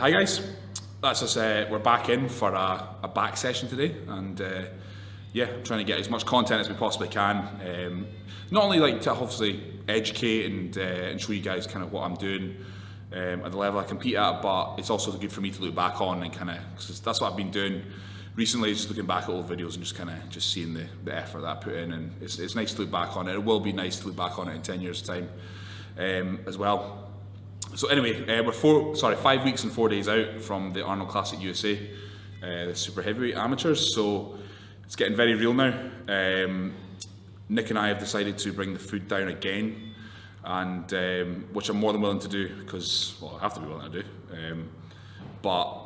Hi guys, that's us. We're back in for a back session today, and yeah, I'm trying to get as much content as we possibly can. Not only like to obviously educate and show you guys kind of what I'm doing at the level I compete at, but it's also good for me to look back on and kind of, because that's what I've been doing recently, just looking back at old videos and just kind of just seeing the effort that I put in, and it's nice to look back on it. It will be nice to look back on it in 10 years time as well. So anyway, we're 5 weeks and 4 days out from the Arnold Classic USA, the super heavyweight amateurs, so it's getting very real now. Nick and I have decided to bring the food down again, and which I'm more than willing to do, because, well, I have to be willing to do. But,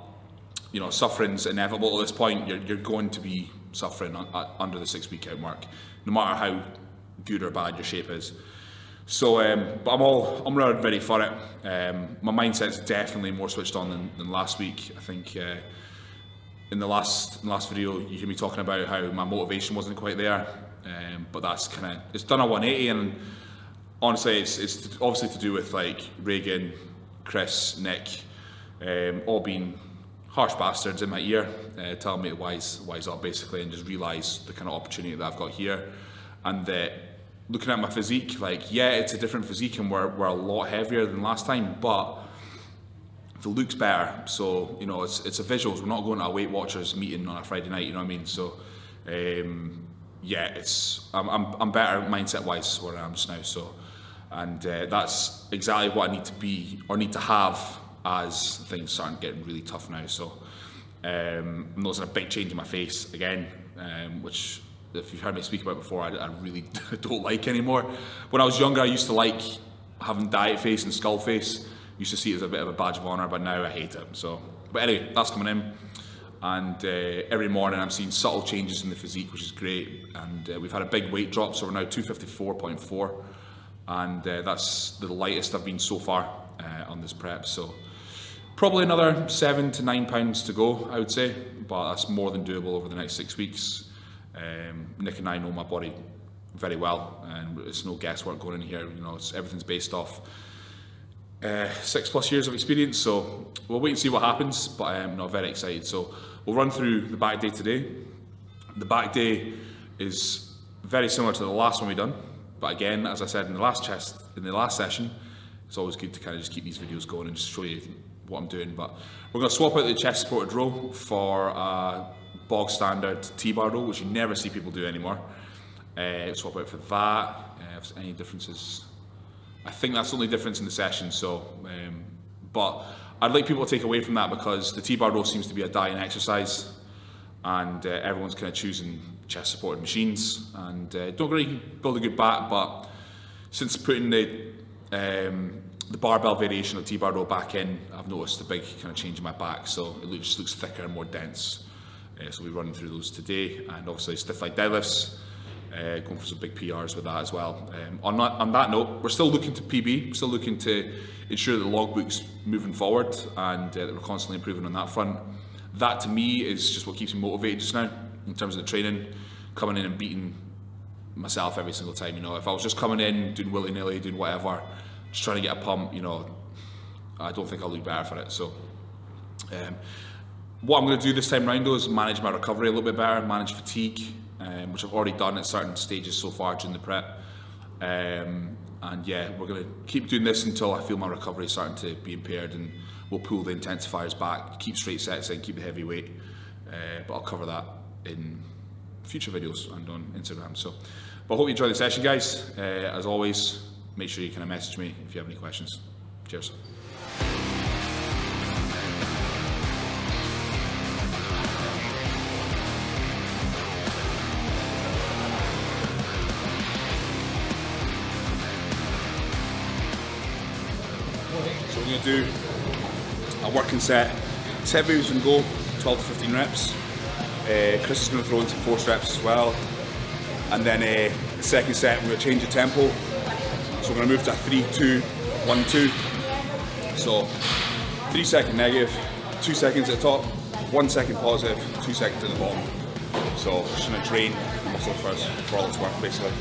you know, suffering's inevitable at this point. You're going to be suffering under the 6 week out mark, no matter how good or bad your shape is. So, but I'm ready for it. My mindset's definitely more switched on than last week. I think in the last video you hear me talking about how my motivation wasn't quite there, but that's kind of, it's done a 180, and honestly it's obviously to do with like Reagan, Chris, Nick, all being harsh bastards in my ear, telling me to wise up basically, and just realise the kind of opportunity that I've got here, and that looking at my physique, like, yeah, it's a different physique and we're a lot heavier than last time, but the look's better. So, you know, it's a visuals. We're not going to a Weight Watchers meeting on a Friday night, you know what I mean? So, yeah, I'm better mindset wise where I am just now. So, and that's exactly what I need to be, or need to have, as things start getting really tough now. So, I'm noticing a big change in my face again, which, if you've heard me speak about before, I really don't like anymore. When I was younger, I used to like having diet face and skull face. Used to see it as a bit of a badge of honour, but now I hate it. So, but anyway, that's coming in, and every morning I'm seeing subtle changes in the physique, which is great. And we've had a big weight drop, so we're now 254.4, and that's the lightest I've been so far on this prep. So probably another 7 to 9 pounds to go, I would say, but that's more than doable over the next 6 weeks. Nick and I know my body very well, and it's no guesswork going in here. You know, everything's based off 6+ years of experience. So we'll wait and see what happens. But I'm not very excited. So we'll run through the back day today. The back day is very similar to the last one we done, but again, as I said in the last session, it's always good to kind of just keep these videos going and just show you what I'm doing. But we're going to swap out the chest supported row for bog standard T-bar row, which you never see people do anymore. Swap out for that. If there's any differences, I think that's the only difference in the session. So, but I'd like people to take away from that, because the T-bar row seems to be a dying exercise, and everyone's kind of choosing chest supported machines, and don't really build a good back. But since putting the barbell variation of T-bar row back in, I've noticed a big kind of change in my back, so it just looks thicker and more dense. So we're running through those today, and obviously stiff leg deadlifts, going for some big PRs with that as well. On that note, we're still looking to PB, we're still looking to ensure that the logbook's moving forward, and that we're constantly improving on that front. That to me is just what keeps me motivated just now, in terms of the training, coming in and beating myself every single time. You know, if I was just coming in, doing willy-nilly, doing whatever, just trying to get a pump, you know, I don't think I'll look better for it. So, what I'm going to do this time round though is manage my recovery a little bit better, manage fatigue, which I've already done at certain stages so far during the prep. And yeah, we're going to keep doing this until I feel my recovery is starting to be impaired, and we'll pull the intensifiers back, keep straight sets in, keep the heavy weight. But I'll cover that in future videos and on Instagram. So, but I hope you enjoy the session, guys. As always, make sure you kind of message me if you have any questions. Cheers. So we're going to do a working set. It's heavy as we can go, 12 to 15 reps. Chris is going to throw in some force reps as well. And then the second set, we're going to change the tempo. So we're going to move to a 3-2-1-2. So 3 second negative, 2 seconds at the top, 1 second positive, 2 seconds at the bottom. So just going to train the muscle first for all it's worth, basically.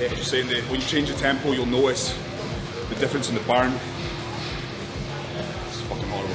As you're saying, when you change the tempo, you'll notice the difference in the burn. It's fucking horrible.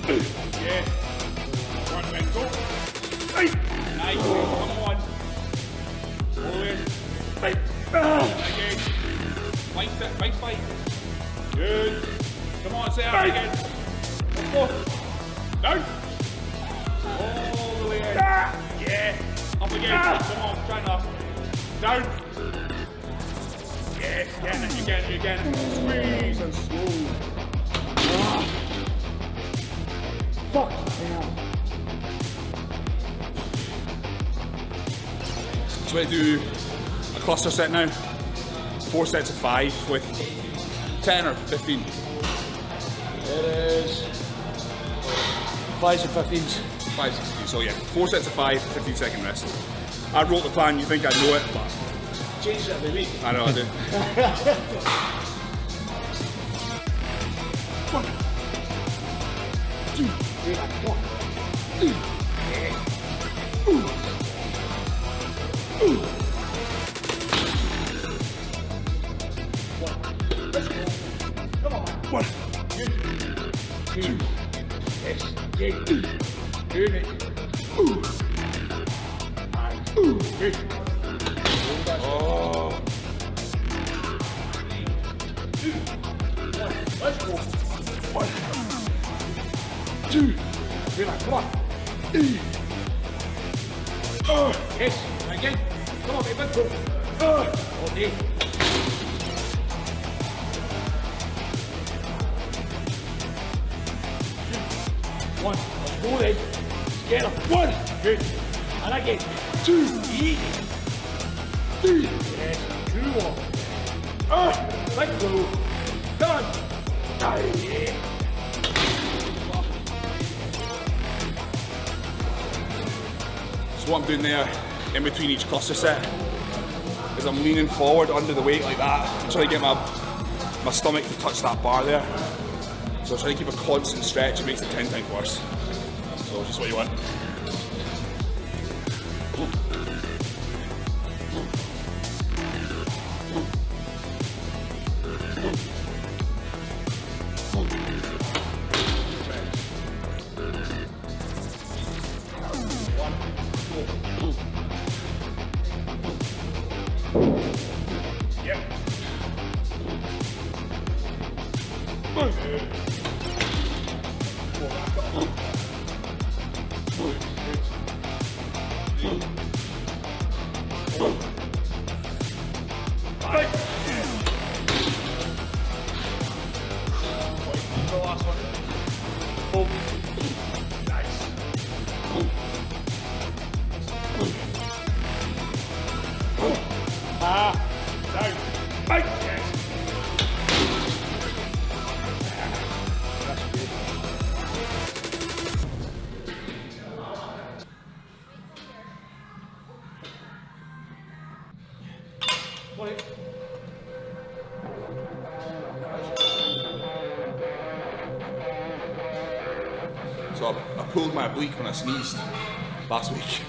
Yeah. One, right, go. Nice. Come on. Forward. Right. Again. Right fight. Good. Come on, say out again. Let's go. Down. All the way in. Yeah. Up again. Come on, try now. Down. Yes, you get it. Squeeze and slow. Fuck. So we're going to do a cluster set now. 4 sets of 5 with 10 or 15. There it is. 5s and 15s. 5s and 15s. So yeah, 4 sets of 5, 15-second rest. I wrote the plan, you think I know it, but change it every week. I know I do. 1, 2, 3, 4. Come on, 1, 2, yes, good, good, good. Oh. 2, 1, let's go. 1, 2, 3, come on. Yes, again. Come on, baby, go. Okay. 1, let's go then. Get up. 1, good. And again. 2, easy. 3, yes, 2 more. Let's go. Come on. Yeah. So what I'm doing there, in between each cluster set, is I'm leaning forward under the weight like that, trying to get my stomach to touch that bar there. So trying to keep a constant stretch, it makes it 10 times worse. So just what you want. So I pulled my oblique when I sneezed last week,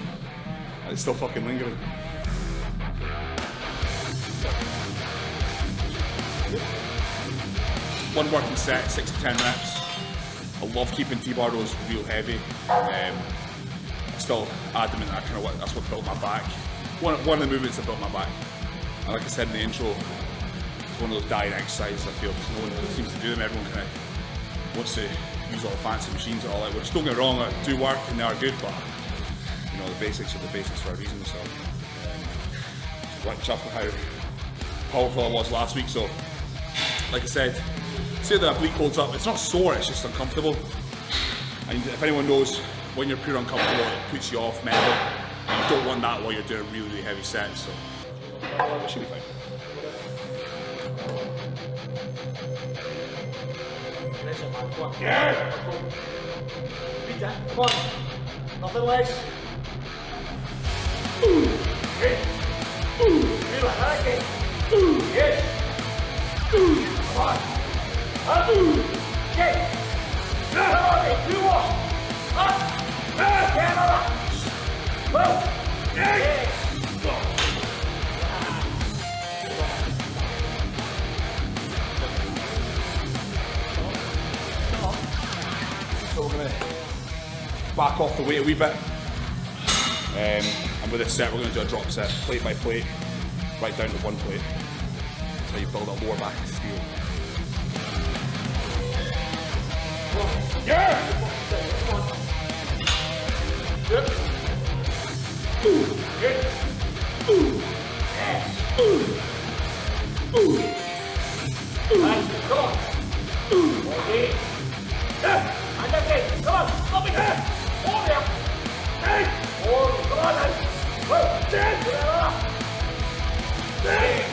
and it's still fucking lingering. One working set, 6 to 10 reps. I love keeping T-bar rows real heavy. I'm still adamant that that's what built my back. One of the movements that built my back. And like I said in the intro, it's one of those dying exercises I feel, because no one seems to do them. Everyone kind of wants to use all the fancy machines and all that, which don't get me wrong, do work and they are good, but you know, the basics are the basics for a reason. So quite chuffed with how powerful I was last week. So like I said, say the oblique holds up, it's not sore, it's just uncomfortable. And if anyone knows, when you're pure uncomfortable, it puts you off mentally. And you don't want that while you're doing a really, really heavy set, so it should be fine. Yeah! Come on. Nothing legs. Good. Feel like that again. Yes. Come on. Up. Get. Okay, 2 more. Up. Get another. Well. Yeah. So so we're going to back off the weight a wee bit. And with this set, we're going to do a drop set, plate by plate, right down to one plate. That's how you build up lower back steel. Yeah! Yep. Yes. Nice. Come on. Okay. And that's it. Come on. Stop it. Hold there. Hey. Hold. Come on then. Well, stand. Stand.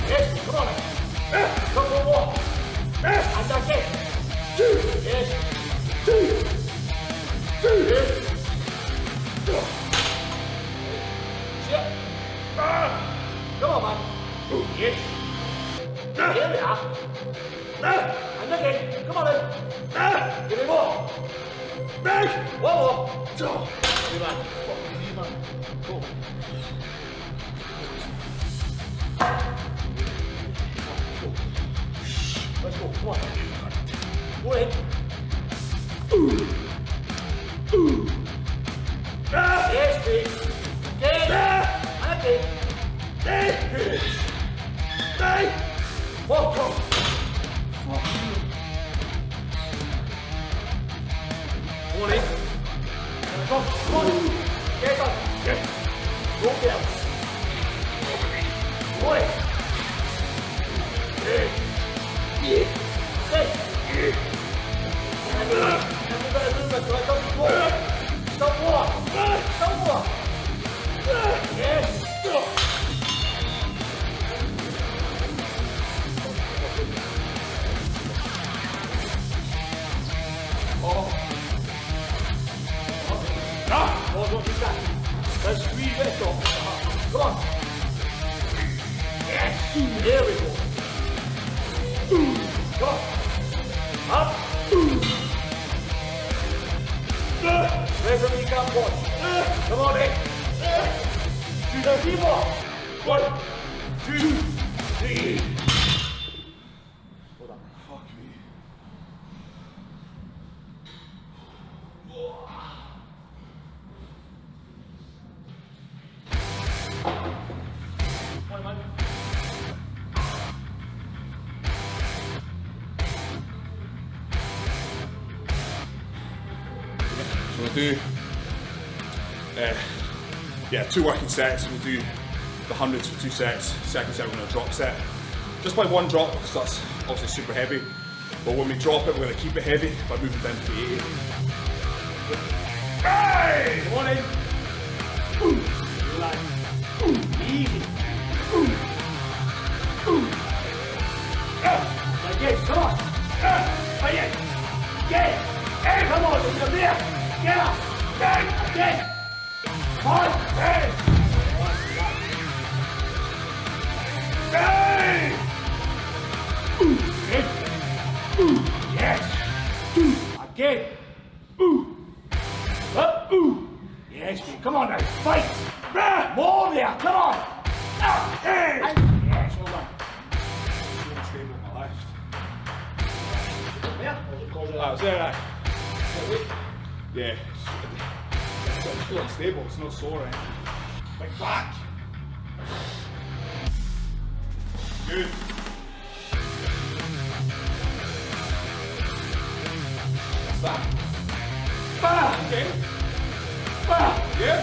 Yes, come on. Come on, walk. And that's it. Yes. Yes. Shit. Come on, man. Yes. Here we are. And again. Come on then. Give me more. One more. Good man. Go. Let's go, come on. Go ahead. Yes, please. Okay. Okay. Walk, come. Come on in. Come on. Get up. Yes. Go down. Go ahead. Yes. Yeah. Hey. Yeah. Everybody move it so I don't go. Don't walk. Don't walk. Yes. Oh. Ah. Oh, don't do that. Let's squeeze this off. Come on. Yes. There we go. Come on. Up. Referee can't watch. Come on, in. 3 more. 1, 2, 3. Hold on. Fuck me. Come on, man. So we'll do 2 working sets. We'll do the hundreds for 2 sets. Second set we're going to drop set. Just by 1 drop because that's obviously super heavy. But when we drop it, we're going to keep it heavy by moving down to 80. Hey! Come on in. Relax. Easy. Again, come on. Again. Again. Hey, come on, you're there. Get up! Again! Again! On! Hey! Hey! Yes! Again! Up! Yes, come on now, fight! More there, come on! Hey! Yes, hold on. I'm stable on my left. There? Was there, right? Yeah, it's still unstable, it's not sore, right? Like back. Good. That's that. Okay. Yeah.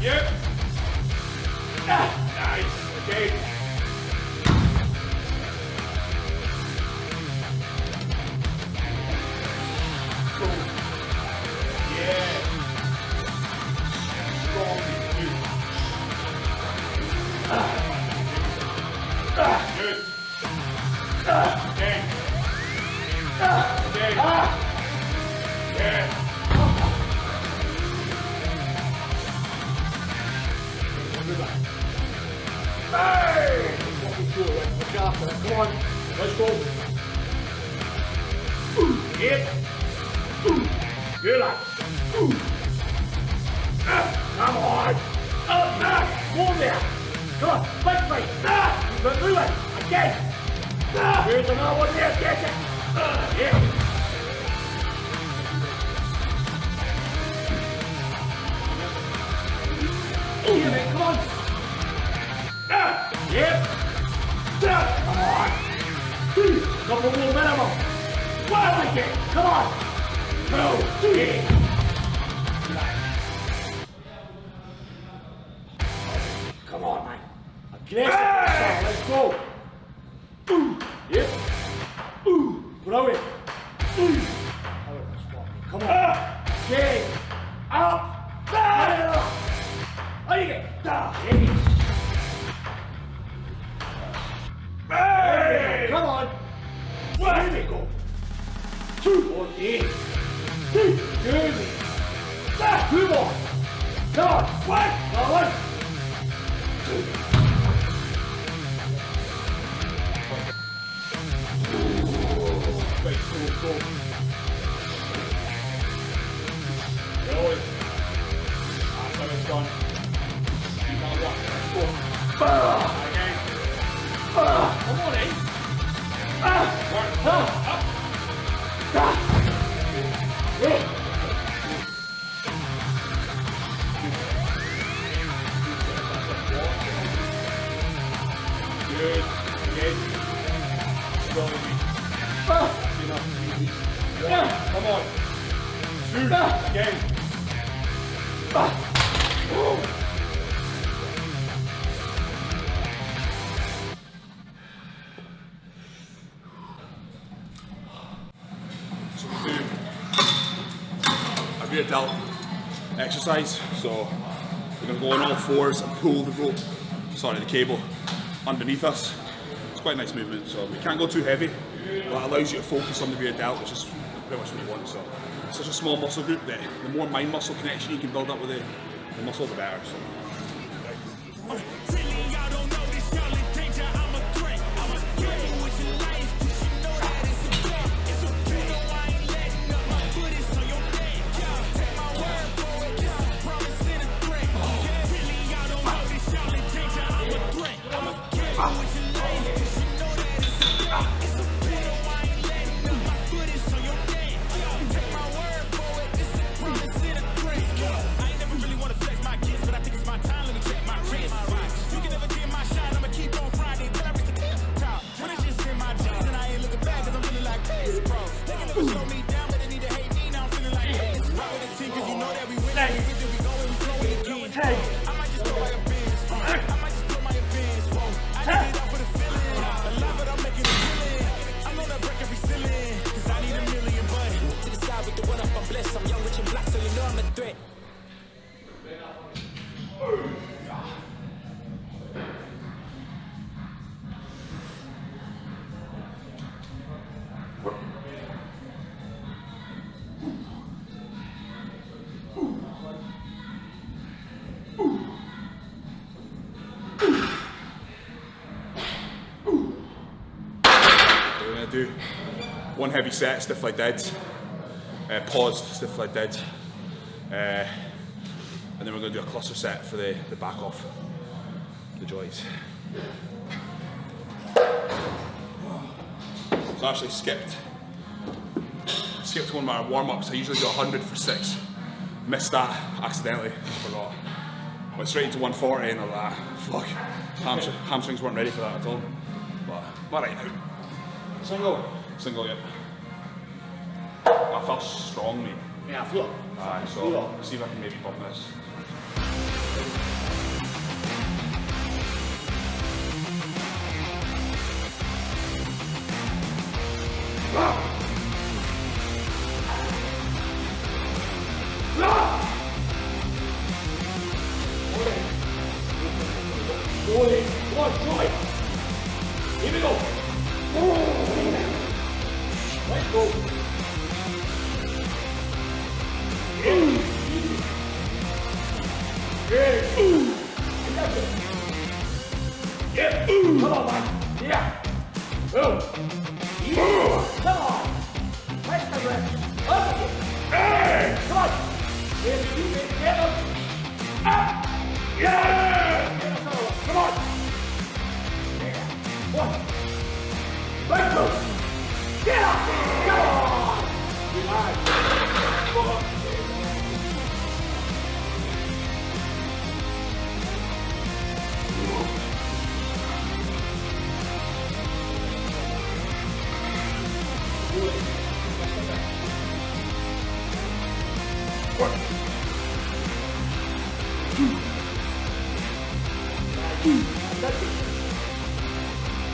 Yeah. Nice. Okay. Good. Okay. Okay. Yeah. Hey! Come on. Let's go. Hit. Good lad. Come on, leg straight. Keep moving. Again. Here's another one there. Get it. Yeah. Here, mate. Come on. Yep. Come on. Couple more minimum. One again. Come on. Go. Yeah. Come on, man. Aggressive. Let's go. Yep. Throw it. Come on. Okay. Up. How you get? Hey. Come on. Here we go. 14. Good. Two more. Come on. One. Two. Wait, go. Going. After it's done. Keep on walking. Go. Again. Come on, eh? Work. Up. Good. Again. Come on. Shoot. Again. So we do a rear delt exercise. So we're going to go on all fours and pull the rope, the cable underneath us. It's quite a nice movement, so we can't go too heavy. But that allows you to focus on the rear delt, which is pretty much what you want. So it's such a small muscle group that the more mind muscle connection you can build up with the muscle, the better. So. Do one heavy set, stiff like deads, paused, stiff like deads, and then we're going to do a cluster set for the back off the joints. So I actually skipped one of my warm-ups. I usually do 100 for 6. Missed that accidentally, forgot. Went straight into 140 and I was like, fuck, hamstrings weren't ready for that at all. But I'm alright now. Single, yep. I felt strong, mate. Yeah, I feel. Alright, so see if I can maybe bump this. Come on, joy. Here we go. Let's go. Good. Yeah. Come on, man. Yeah. Boom. Come on. Nice my breath. Up again. Hey. Come on. Get him. Up. Yeah. Come on. That's it.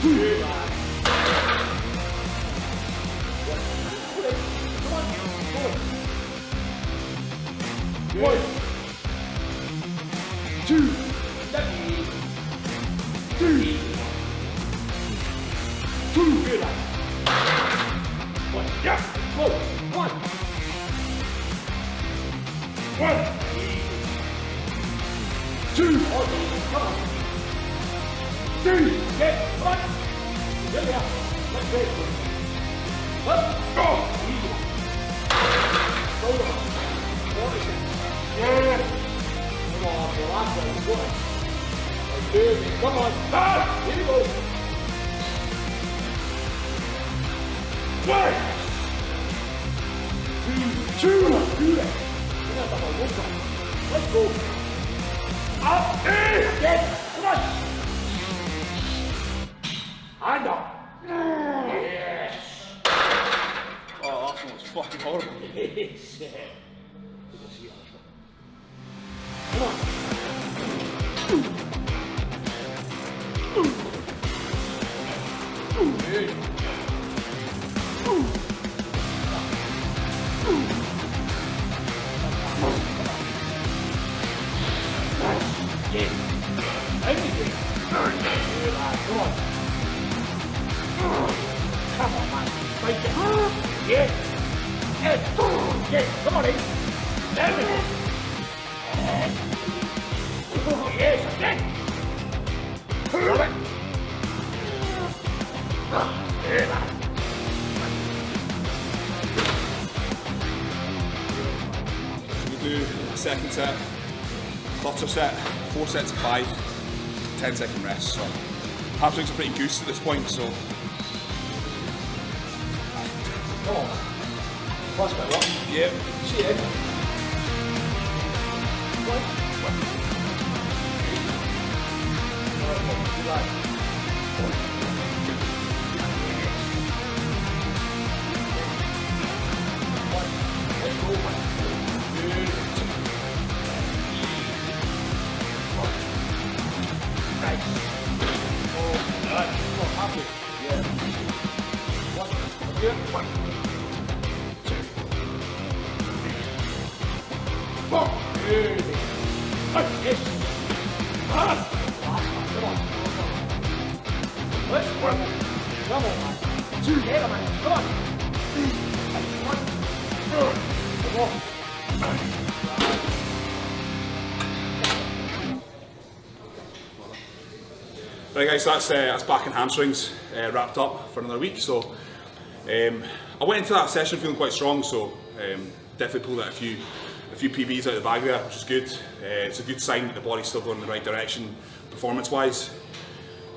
Good lad. Come on, go. 1, 2, 3, 2. Good lad. 1, yeah, go. 1, 2. Come on. 3. Get. Come on. Get me out. Let's go. Let's go. Go on. 40 seconds. Yeah. Come on, the last one. Go on. Good. Come on. Ah, here we go. 1, 2. Come on, do that. Let's go. Up. Get. Come on. And up. Yes. Oh, that was fucking horrible. Yes. Good to see you. Come on. Good. Yes. Everything. Good lad. Come on. Come on, man. Right there. Yes. Yes. Yes. Come on in. There we go. Yes. Again. Got it. Good lad. We do a second set, cluster set, 4 sets of 5, 10-second rest. So hamstrings are pretty goose at this point, so Come on. Plus by what? yeah. See it. What? Good lad. Let's go, man. Good. Nice. Oh, good. Oh, happy. Yeah. 1. Here. 1. 4. Good. Yes. Last one. Come on. Let's work. Come on, man. 2. Get him, man. Come on. 1. Come on. Right guys, that's back in hamstrings wrapped up for another week. So I went into that session feeling quite strong, so definitely pulled out a few PBs out of the bag there, which is good. It's a good sign that the body's still going in the right direction performance-wise.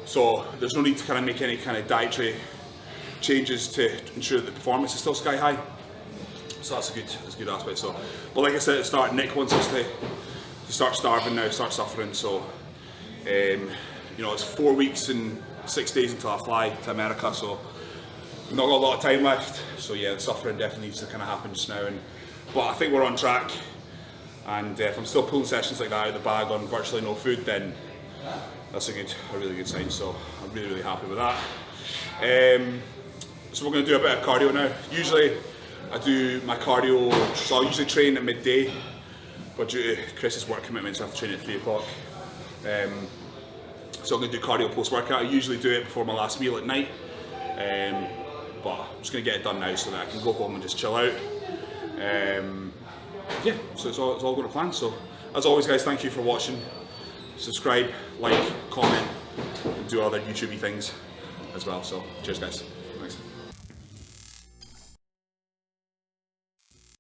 So there's no need to kind of make any kind of dietary changes to ensure that the performance is still sky high. So that's a good aspect. So, but like I said at the start, Nick wants us to start starving now, start suffering. So you know, it's 4 weeks and 6 days until I fly to America, so we've not got a lot of time left. So yeah, the suffering definitely needs to kind of happen just now. But I think we're on track. And if I'm still pulling sessions like that out of the bag on virtually no food, then that's a really good sign. So I'm really happy with that. So we're going to do a bit of cardio now. Usually I do my cardio, so I'll usually train at midday, but due to Chris's work commitments I have to train at 3 o'clock. So I'm going to do cardio post-workout. I usually do it before my last meal at night, but I'm just going to get it done now so that I can go home and just chill out. Yeah, so it's all going to plan. So as always guys, thank you for watching. Subscribe, like, comment, and do other YouTubey things as well. So cheers guys.